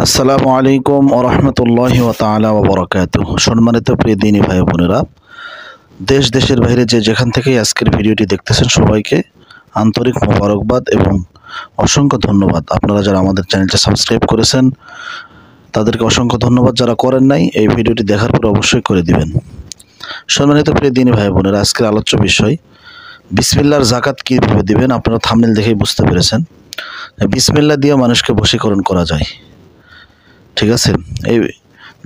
আসসালামু আলাইকুম ওয়া রাহমাতুল্লাহি ওয়া তাআলা ওয়া বারাকাতুহু। সম্মানিত প্রিয় দিনী ভাই বোনেরা, দেশ দেশের বাইরে যেখান থেকেই আজকের ভিডিওটি দেখতেছেন সবাইকে আন্তরিক মোবারকবাদ এবং অসংখ্য ধন্যবাদ। আপনারা যারা আমাদের চ্যানেলটি সাবস্ক্রাইব করেছেন তাদেরকে অসংখ্য ধন্যবাদ, যারা করেন নাই এই ভিডিওটি দেখার পর অবশ্যই করে দিবেন। সম্মানিত প্রিয় দিনী ভাই বোনেরা, আজকের আলোচ্য বিষয় বিসমিল্লাহর যাকাত কীভাবে দিবেন। আপনারা থাম্বনেল দেখেই বুঝতে পেরেছেন, বিসমিল্লাহ দিয়ে মানুষকে বশীকরণ করা যায়। ঠিক আছে, এই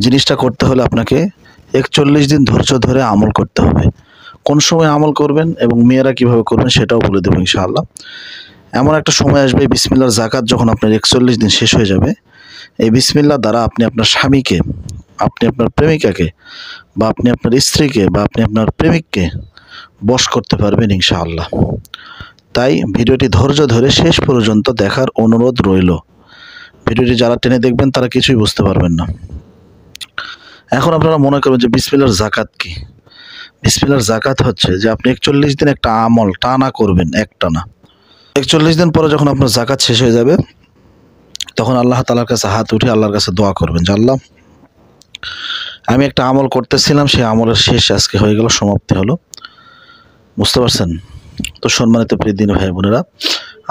জিনিসটা করতে হলে আপনাকে 41 দিন ধৈর্য ধরে আমল করতে হবে। কোন সময় আমল করবেন এবং মেয়েরা কিভাবে করবেন সেটাও বলে দেবো ইনশাআল্লাহ। এমন একটা সময় আসবে, বিসমিল্লাহর যাকাত যখন আপনার 41 দিন শেষ হয়ে যাবে, এই বিসমিল্লাহ দ্বারা আপনি আপনার স্বামীকে, আপনি আপনার প্রেমিকাকে, বা আপনি আপনার স্ত্রীকে, বা আপনি আপনার প্রেমিককে বশ করতে পারবেন ইনশাআল্লাহ। তাই ভিডিওটি ধৈর্য ধরে শেষ পর্যন্ত দেখার অনুরোধ রইল। ভিডিওটি যারা টেনে দেখবেন তারা কিছুই বুঝতে পারবেন না। এখন আপনারা মনে করবেন যে বিসমিল্লাহর যাকাত কি? বিসমিল্লাহর যাকাত হচ্ছে যে আপনি 41 দিন একটা আমল টানা করবেন, একটানা। 41 দিন পরে যখন আপনার যাকাত শেষ হয়ে যাবে, তখন আল্লাহ তাআলার কাছে হাত উঠে আল্লাহর কাছে দোয়া করবেন যে আল্লাহ, আমি একটা আমল করতেছিলাম, সেই আমলের শেষ আজকে হয়ে গেল, সমাপ্তি হলো। বুঝতে পারছেন? তো সম্মানিত প্রিয় দিনী ভাই বোনেরা,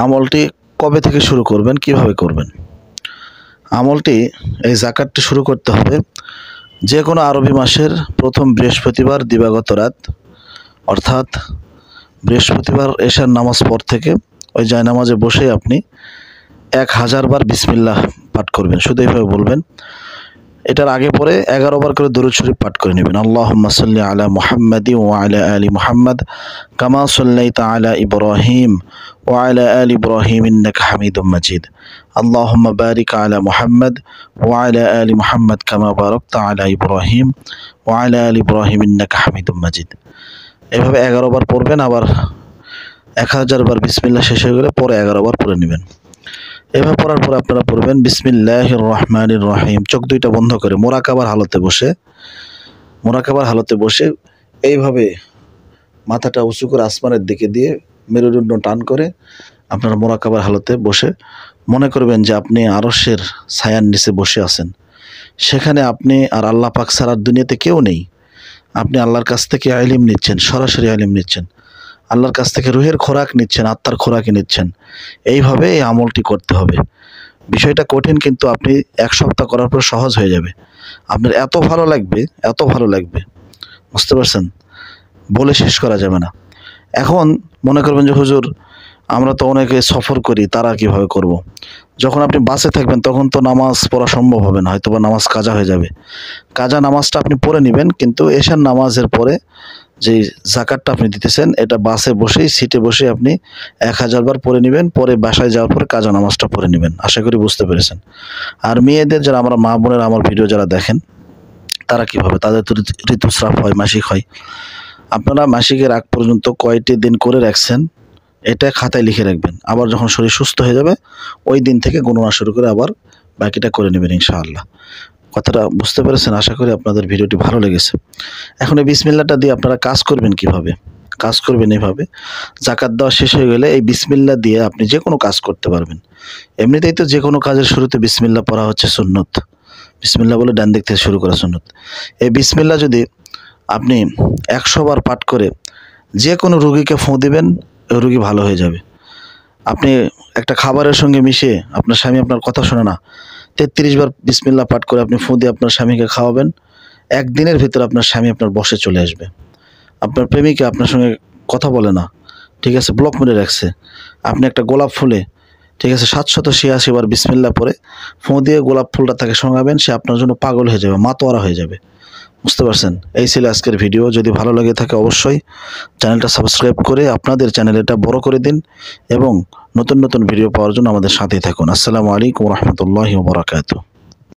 আমলটি কবে থেকে শুরু করবেন, কিভাবে করবেন? আমলটি, এই যাকাতটি শুরু করতে হবে যে কোনো আরবি মাসের প্রথম বৃহস্পতিবার দিবাগত রাত, অর্থাৎ বৃহস্পতিবার এশার নামাজ পর থেকে ওই জায়নামাজে বসে আপনি 1000 বার বিসমিল্লাহ পাঠ করবেন। শুধু এইভাবে বলবেন। এটার আগে পরে 11 বার করে দরুদ শরীফ পাঠ করে নেবেন। আল্লাহুম্মা সাল্লি আলা মুহাম্মাদি ওয়া আলা আলি মুহাম্মাদ কামা সাল্লাইতা আলা ইব্রাহিম ওয়া আলা আলি ইব্রাহিম ইন্নাকা হামিদুম মাজিদ। আল্লাহুম্মা বারিক আলা মুহাম্মাদ ওয়া আলা আলি মুহাম্মাদ কামা বারাকতা আলা ইব্রাহিম ওয়া আলা আলি ইব্রাহিম ইন্নাকা হামিদুম মাজিদ। এভাবে 11 বার পড়বেন। আবার 1000 বার বিসমিল্লাহ শেষ হয়ে গেলে পরে 11 বার পড়ে নেবেন। এভাবে পড়ার পর আপনারা পড়বেন বিসমিল্লাহির রহমানির রহিম, চোখ দুইটা বন্ধ করে মোরাকাবার হালতে বসে এইভাবে মাথাটা উঁচু করে আসমানের দিকে দিয়ে মেরুদণ্ড টান করে আপনারা মোরাকাবার হালতে বসে মনে করবেন যে আপনি আরশের ছায়ার নিচে বসে আছেন। সেখানে আপনি আর আল্লাহ পাক ছাড়া দুনিয়াতে কেউ নেই। আপনি আল্লাহর কাছ থেকে ইলম নিচ্ছেন, সরাসরি ইলম নিচ্ছেন, আল্লাহর কাছ থেকে রুহের খোরাক নিচ্ছেন, আত্মার খোরাক নিচ্ছেন। এইভাবে এই আমলটি করতে হবে। বিষয়টা কঠিন, কিন্তু আপনি 1 সপ্তাহ করার পর সহজ হয়ে যাবে। আপনার এত ভালো লাগবে, বুঝতে পারছেন? বলে শেষ করা যাবে না। এখন মনে করবেন যে হুজুর, আমরা তো অনেকে সফর করি, তারা কিভাবে করব? যখন আপনি বাসে থাকবেন তখন তো নামাজ পড়া সম্ভব হবে না, হয়তো বা নামাজ কাজা হয়ে যাবে। কাজা নামাজটা আপনি পড়ে নেবেন, কিন্তু এশার নামাজের পরে যে যাকাতটা আপনি দিতেছেন, এটা বাসে বসেই, সিটে বসে আপনি 1000 বার পড়ে নেবেন। পরে বাসায় যাওয়ার পরে কাজা নামাজটা পড়ে নেবেন। আশা করি বুঝতে পেরেছেন। আর মেয়েদের, যারা আমরা মা বোনের আমার ভিডিও যারা দেখেন, তারা কিভাবে, তাদের তো ঋতুস্রাব হয়, মাসিক হয়। আপনারা মাসিকের আগ পর্যন্ত কয়টি দিন করে রাখছেন এটা খাতায় লিখে রাখবেন। আবার যখন শরীর সুস্থ হয়ে যাবে ওই দিন থেকে গণনা শুরু করে আবার বাকিটা করে নেবেন ইনশাআল্লাহ। কথাটা বুঝতে পেরেছেন? আশা করি আপনাদের ভিডিওটি ভালো লেগেছে। এখন এই বিসমিল্লাহটা দিয়ে আপনারা কাজ করবেন কিভাবে? কাজ করবেন এইভাবে, যাকাত দেওয়া শেষ হয়ে গেলে এই বিসমিল্লাহ দিয়ে আপনি যে কোনো কাজ করতে পারবেন। এমনিতেই তো যে কোনো কাজের শুরুতে বিসমিল্লাহ পড়া হচ্ছে সুন্নত। বিসমিল্লাহ বলে ডান দিক থেকে শুরু করা সুন্নত। এই বিসমিল্লাহ যদি আপনি 100 বার পাঠ করে যে কোনো রোগীকে ফু দিবেন, ওই রোগী ভালো হয়ে যাবে। আপনি একটা খাবারের সঙ্গে মিশিয়ে, আপনার স্বামী আপনার কথা শোনে না, 33 বার বিসমিল্লাহ পাঠ করে আপনি ফু দিয়ে আপনার স্বামীকে খাওয়াবেন। 1 দিনের ভিতরে আপনার স্বামী আপনার বশে চলে আসবে। আপনার প্রেমিকা আপনার সঙ্গে কথা বলে না, ঠিক আছে, ব্লক মেরে রাখছে, আপনি একটা গোলাপ ফুলে, ঠিক আছে, 786 বার বিসমিল্লাহ পরে ফু দিয়ে গোলাপ ফুলটা তাকে সঙ্গাবেন, সে আপনার জন্য পাগল হয়ে যাবে, মাতোয়ারা হয়ে যাবে। বুঝতে পারছেন? এই ছিল আজকের ভিডিও। যদি ভালো লাগে থাকে অবশ্যই চ্যানেলটা সাবস্ক্রাইব করে আপনাদের চ্যানেলটা বড় করে দিন এবং নতুন নতুন ভিডিও পাওয়ার জন্য আমাদের সাথেই থাকুন। আসসালামু আলাইকুম ওয়া রাহমাতুল্লাহি ওয়া বারাকাতুহু।